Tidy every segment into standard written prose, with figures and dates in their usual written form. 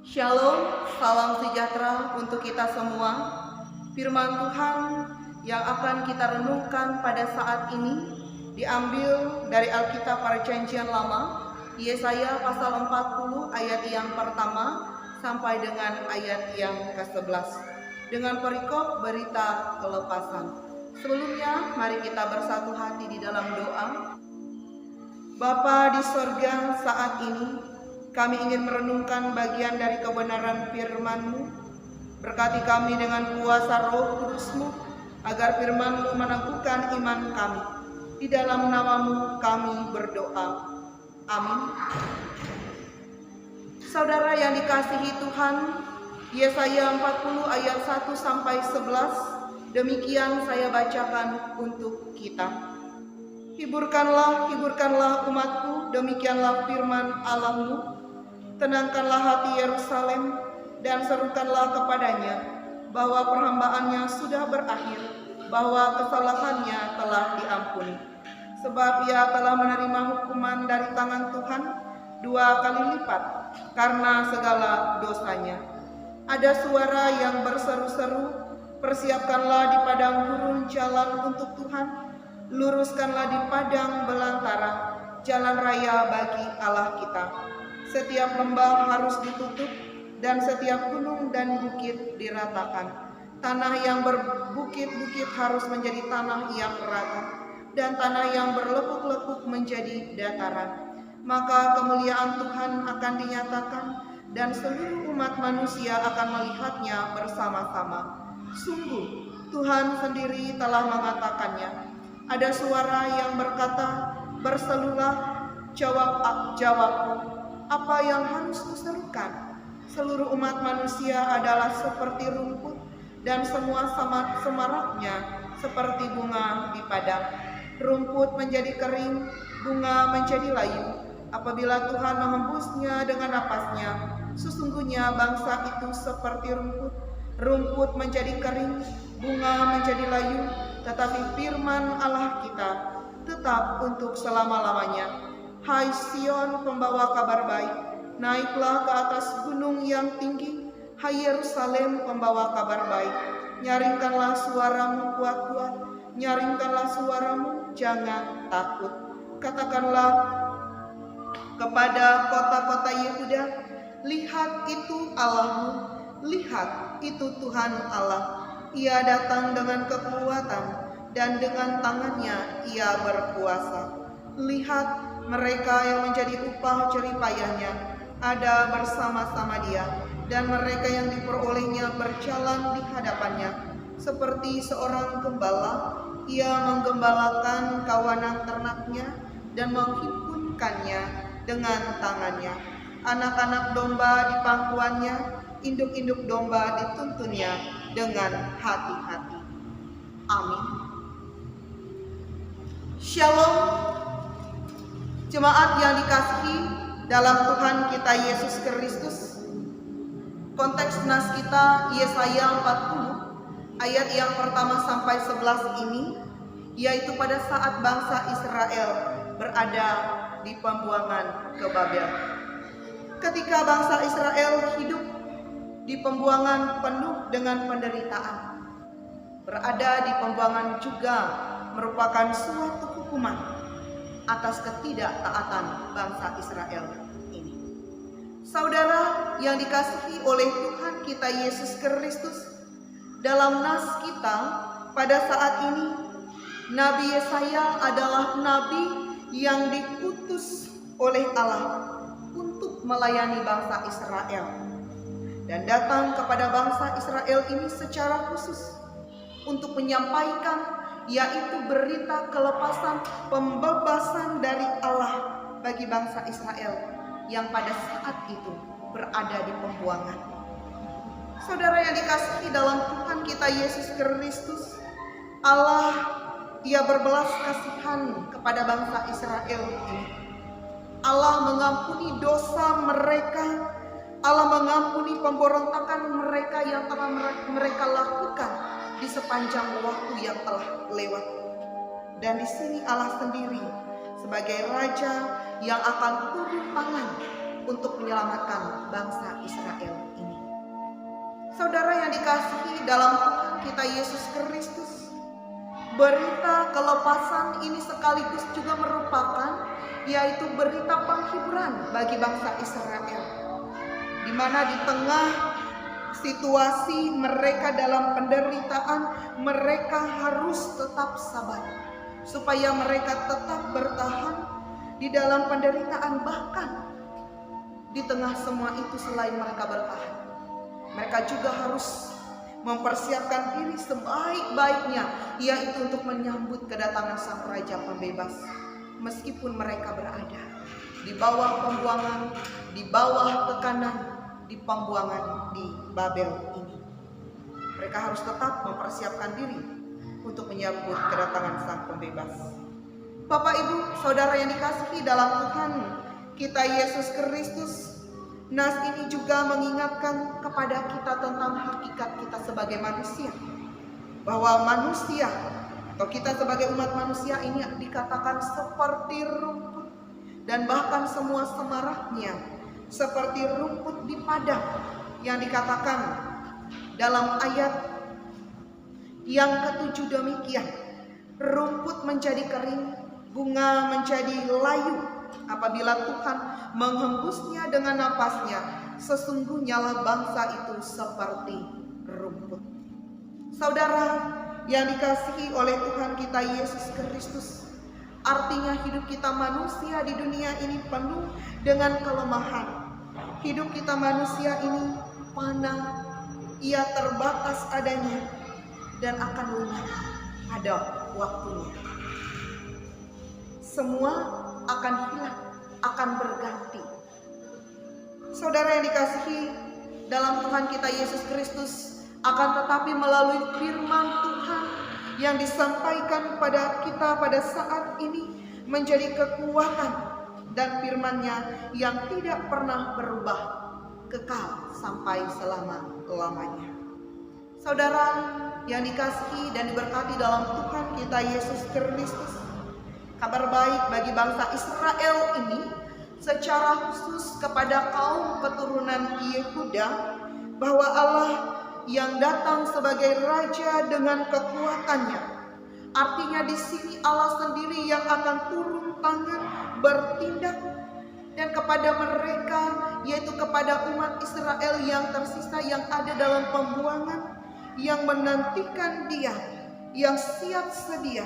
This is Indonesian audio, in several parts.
Shalom, salam sejahtera untuk kita semua. Firman Tuhan yang akan kita renungkan pada saat ini diambil dari Alkitab Perjanjian Lama, Yesaya pasal 40 ayat yang pertama sampai dengan ayat yang ke-11 dengan perikop berita kelepasan. Sebelumnya, mari kita bersatu hati di dalam doa. Bapa di sorga, saat ini kami ingin merenungkan bagian dari kebenaran firman-Mu. Berkati kami dengan kuasa Roh Kudus-Mu, agar firman-Mu meneguhkan iman kami. Di dalam nama-Mu kami berdoa. Amin. Saudara yang dikasihi Tuhan, Yesaya 40 ayat 1 sampai 11, demikian saya bacakan untuk kita. Hiburkanlah, hiburkanlah umatku, demikianlah firman Allah-Mu. Tenangkanlah hati Yerusalem dan serukanlah kepadanya bahwa perhambaannya sudah berakhir, bahwa kesalahannya telah diampuni. Sebab ia telah menerima hukuman dari tangan Tuhan 2 kali lipat karena segala dosanya. Ada suara yang berseru-seru, persiapkanlah di padang gurun jalan untuk Tuhan, luruskanlah di padang belantara jalan raya bagi Allah kita. Setiap lembah harus ditutup dan setiap gunung dan bukit diratakan. Tanah yang berbukit-bukit harus menjadi tanah yang rata dan tanah yang berlekuk-lekuk menjadi dataran. Maka kemuliaan Tuhan akan dinyatakan dan seluruh umat manusia akan melihatnya bersama-sama. Sungguh Tuhan sendiri telah mengatakannya. Ada suara yang berkata, berselulah, jawabku. Apa yang harus kuserukan? Seluruh umat manusia adalah seperti rumput dan semua semaraknya seperti bunga di padang. Rumput menjadi kering, bunga menjadi layu. Apabila Tuhan menghembusnya dengan napasnya, sesungguhnya bangsa itu seperti rumput. Rumput menjadi kering, bunga menjadi layu, tetapi firman Allah kita tetap untuk selama-lamanya. Hai Sion, pembawa kabar baik, naiklah ke atas gunung yang tinggi. Hai Yerusalem, pembawa kabar baik, nyaringkanlah suaramu kuat-kuat, nyaringkanlah suaramu, jangan takut. Katakanlah kepada kota-kota Yehuda, lihat itu Allahmu, lihat itu Tuhan Allah. Ia datang dengan kekuatan dan dengan tangannya ia berkuasa. Lihat, mereka yang menjadi upah jeripayahnya ada bersama-sama dia, dan mereka yang diperolehnya berjalan di hadapannya. Seperti seorang gembala, ia menggembalakan kawanan ternaknya dan menghimpunkannya dengan tangannya. Anak-anak domba di pangkuannya, induk-induk domba dituntunnya dengan hati-hati. Amin. Shalom. Jemaat yang dikasihi dalam Tuhan kita Yesus Kristus. Konteks nas kita Yesaya 40 ayat yang pertama sampai 11 ini, yaitu pada saat bangsa Israel berada di pembuangan ke Babel. Ketika bangsa Israel hidup di pembuangan penuh dengan penderitaan, berada di pembuangan juga merupakan suatu hukuman atas ketidaktaatan bangsa Israel ini. Saudara yang dikasihi oleh Tuhan kita Yesus Kristus, dalam nas kita pada saat ini, Nabi Yesaya adalah nabi yang diutus oleh Allah untuk melayani bangsa Israel dan datang kepada bangsa Israel ini secara khusus untuk menyampaikan, yaitu berita kelepasan, pembebasan dari Allah bagi bangsa Israel yang pada saat itu berada di pembuangan. Saudara yang dikasihi dalam Tuhan kita Yesus Kristus, Allah ia berbelas kasihan kepada bangsa Israel ini. Allah mengampuni dosa mereka, Allah mengampuni pemberontakan mereka yang telah mereka lakukan di sepanjang waktu yang telah lewat. Dan di sini Allah sendiri sebagai Raja yang akan turun tangan untuk menyelamatkan bangsa Israel ini. Saudara yang dikasihi dalam Tuhan kita Yesus Kristus, berita kelepasan ini sekaligus juga merupakan yaitu berita penghiburan bagi bangsa Israel, di mana di tengah situasi mereka dalam penderitaan, mereka harus tetap sabar supaya mereka tetap bertahan di dalam penderitaan. Bahkan di tengah semua itu, selain mereka bertahan, mereka juga harus mempersiapkan diri sebaik-baiknya, yaitu untuk menyambut kedatangan Sang Raja Pembebas. Meskipun mereka berada di bawah pembuangan, di bawah tekanan, di pembuangan di Babel ini, mereka harus tetap mempersiapkan diri untuk menyambut kedatangan Sang Pembebas. Bapak, Ibu, Saudara yang dikasihi dalam Tuhan kita Yesus Kristus, nas ini juga mengingatkan kepada kita tentang hakikat kita sebagai manusia, bahwa manusia atau kita sebagai umat manusia ini dikatakan seperti rumput, dan bahkan semua semaraknya seperti rumput di padang, yang dikatakan dalam ayat yang ke-7 demikian, rumput menjadi kering, bunga menjadi layu apabila Tuhan menghembusnya dengan napasnya. Sesungguhnya lah bangsa itu seperti rumput. Saudara yang dikasihi oleh Tuhan kita Yesus Kristus, artinya hidup kita manusia di dunia ini penuh dengan kelemahan. Hidup kita manusia ini fana, ia terbatas adanya, dan akan lenyap pada waktunya. Semua akan hilang, akan berganti. Saudara yang dikasihi dalam Tuhan kita Yesus Kristus, akan tetapi melalui firman Tuhan yang disampaikan kepada kita pada saat ini menjadi kekuatan, dan firman-Nya yang tidak pernah berubah, kekal sampai selama-lamanya. Saudara yang dikasihi dan diberkati dalam Tuhan kita Yesus Kristus, kabar baik bagi bangsa Israel ini secara khusus kepada kaum keturunan Yehuda, bahwa Allah yang datang sebagai raja dengan kekuatannya. Artinya di sini Allah sendiri yang akan turun tangan bertindak, dan kepada mereka, yaitu kepada umat Israel yang tersisa yang ada dalam pembuangan, yang menantikan Dia, yang siap sedia,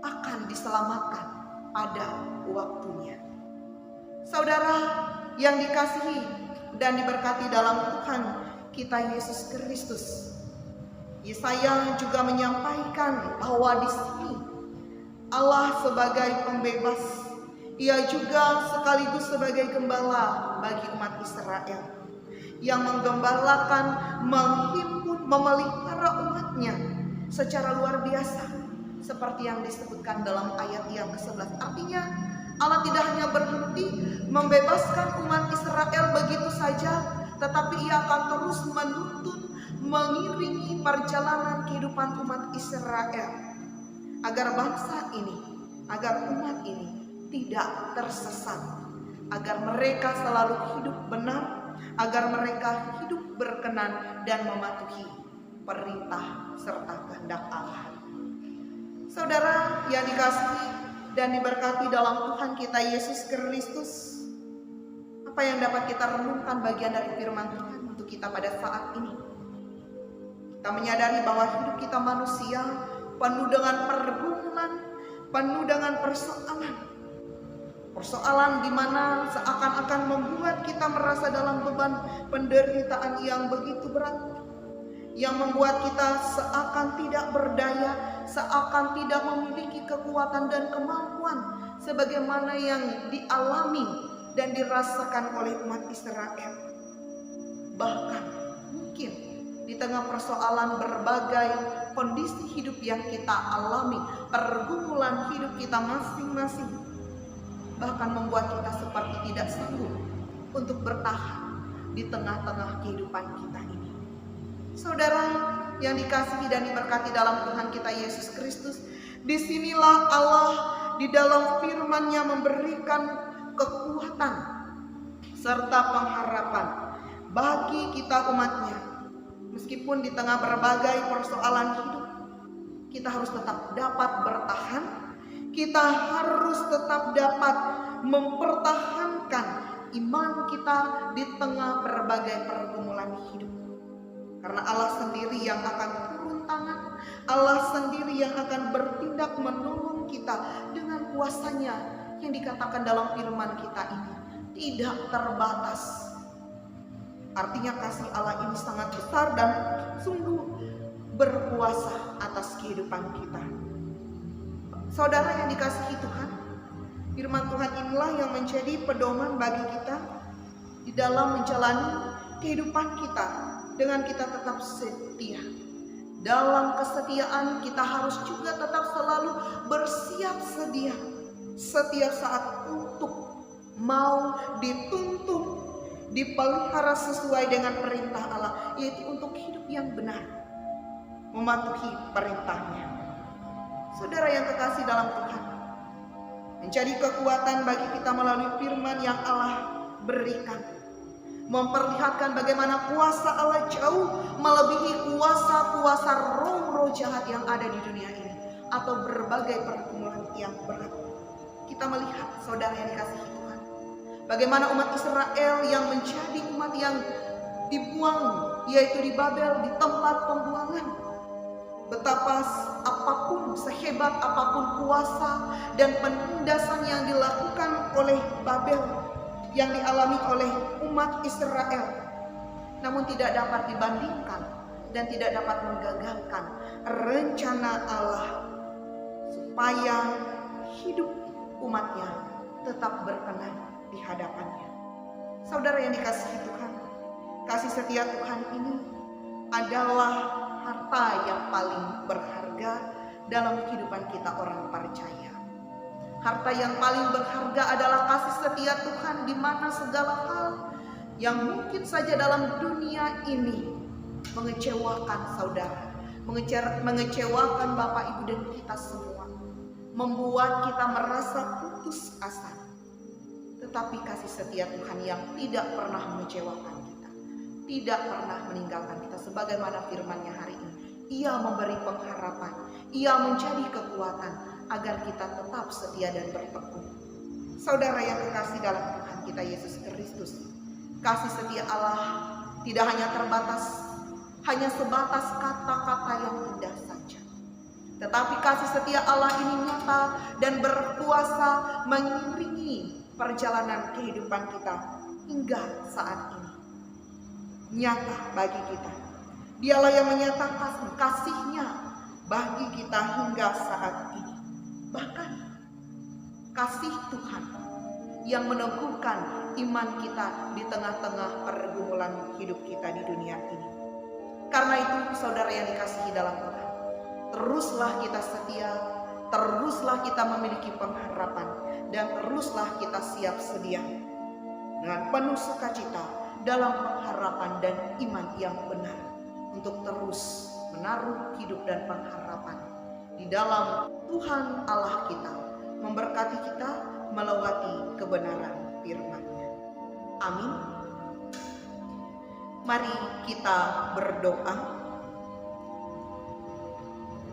akan diselamatkan pada waktunya. Saudara yang dikasihi dan diberkati dalam Tuhan kita Yesus Kristus, Yesaya juga menyampaikan bahwa di sini Allah sebagai pembebas, Ia juga sekaligus sebagai gembala bagi umat Israel, yang menggembalakan, menghimpun, memelihara umatnya secara luar biasa, seperti yang disebutkan dalam ayat yang ke-11. Artinya Allah tidak hanya berhenti membebaskan umat Israel begitu saja, tetapi Ia akan terus menuntun, mengiringi perjalanan kehidupan umat Israel, agar bangsa ini, agar umat ini tidak tersesat, agar mereka selalu hidup benar, agar mereka hidup berkenan dan mematuhi perintah serta kehendak Allah. Saudara yang dikasihi dan diberkati dalam Tuhan kita Yesus Kristus, apa yang dapat kita renungkan bagian dari firman Tuhan untuk kita pada saat ini? Kita menyadari bahwa hidup kita manusia penuh dengan pergumulan, penuh dengan persoalan di mana seakan-akan membuat kita merasa dalam beban penderitaan yang begitu berat, yang membuat kita seakan tidak berdaya, seakan tidak memiliki kekuatan dan kemampuan sebagaimana yang dialami dan dirasakan oleh umat Israel. Bahkan mungkin di tengah persoalan berbagai kondisi hidup yang kita alami, pergumulan hidup kita masing-masing, bahkan membuat kita seperti tidak sanggup untuk bertahan di tengah-tengah kehidupan kita ini. Saudara yang dikasihi dan diberkati dalam Tuhan kita Yesus Kristus, disinilah Allah di dalam firman-Nya memberikan kekuatan, serta pengharapan bagi kita umatnya. Meskipun di tengah berbagai persoalan hidup, kita harus tetap dapat bertahan. Kita harus tetap dapat mempertahankan iman kita di tengah berbagai pergumulan hidup. Karena Allah sendiri yang akan turun tangan, Allah sendiri yang akan bertindak menolong kita dengan kuasanya yang dikatakan dalam firman kita ini tidak terbatas. Artinya kasih Allah ini sangat besar dan sungguh berkuasa atas kehidupan kita. Saudara yang dikasihi Tuhan, firman Tuhan inilah yang menjadi pedoman bagi kita di dalam menjalani kehidupan kita dengan kita tetap setia. Dalam kesetiaan kita harus juga tetap selalu bersiap sedia setiap saat untuk mau dituntun, dipelihara sesuai dengan perintah Allah, yaitu untuk hidup yang benar, mematuhi perintahnya. Saudara yang kekasih dalam Tuhan, menjadi kekuatan bagi kita melalui firman yang Allah berikan, memperlihatkan bagaimana kuasa Allah jauh melebihi kuasa-kuasa roh-roh jahat yang ada di dunia ini, atau berbagai pergumulan yang berat. Kita melihat, saudara yang dikasihi Tuhan, bagaimana umat Israel yang menjadi umat yang dibuang, yaitu di Babel, di tempat pembuangan. Betapa apapun, sehebat apapun kuasa dan penindasan yang dilakukan oleh Babel, yang dialami oleh umat Israel, namun tidak dapat dibandingkan dan tidak dapat menggagalkan rencana Allah supaya hidup umatnya tetap berkenan di hadapannya. Saudara yang dikasihi Tuhan, kasih setia Tuhan ini adalah harta yang paling berharga dalam kehidupan kita orang percaya. Harta yang paling berharga adalah kasih setia Tuhan, di mana segala hal yang mungkin saja dalam dunia ini mengecewakan saudara, mengecewakan Bapak Ibu dan kita semua, membuat kita merasa putus asa. Tetapi kasih setia Tuhan yang tidak pernah mengecewakan kita, tidak pernah meninggalkan kita, sebagaimana firman-Nya hari ini. Ia memberi pengharapan, Ia menjadi kekuatan agar kita tetap setia dan bertekun. Saudara yang kekasih dalam Tuhan kita Yesus Kristus, kasih setia Allah tidak hanya terbatas, hanya sebatas kata-kata yang indah saja. Tetapi kasih setia Allah ini nyata dan berkuasa mengiringi perjalanan kehidupan kita hingga saat ini. Nyata bagi kita. Dialah yang menyatakan kasih-Nya bagi kita hingga saat ini. Bahkan kasih Tuhan yang meneguhkan iman kita di tengah-tengah pergumulan hidup kita di dunia ini. Karena itu, saudara yang dikasihi dalam Tuhan, teruslah kita setia, teruslah kita memiliki pengharapan, dan teruslah kita siap sedia dengan penuh sukacita dalam pengharapan dan iman yang benar, untuk terus menaruh hidup dan pengharapan di dalam Tuhan Allah kita, memberkati kita melewati kebenaran firman-Nya. Amin. Mari kita berdoa.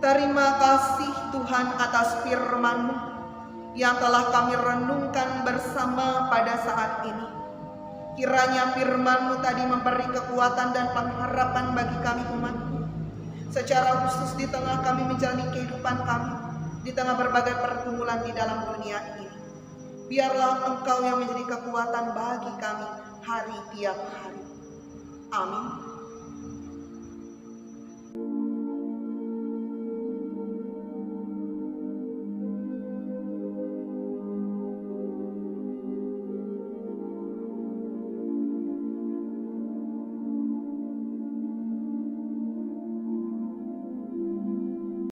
Terima kasih Tuhan atas firman-Mu yang telah kami renungkan bersama pada saat ini. Kiranya firman-Mu tadi memberi kekuatan dan pengharapan bagi kami umat-Mu, secara khusus di tengah kami menjalani kehidupan kami, di tengah berbagai pergumulan di dalam dunia ini. Biarlah Engkau yang menjadi kekuatan bagi kami hari tiap hari. Amin.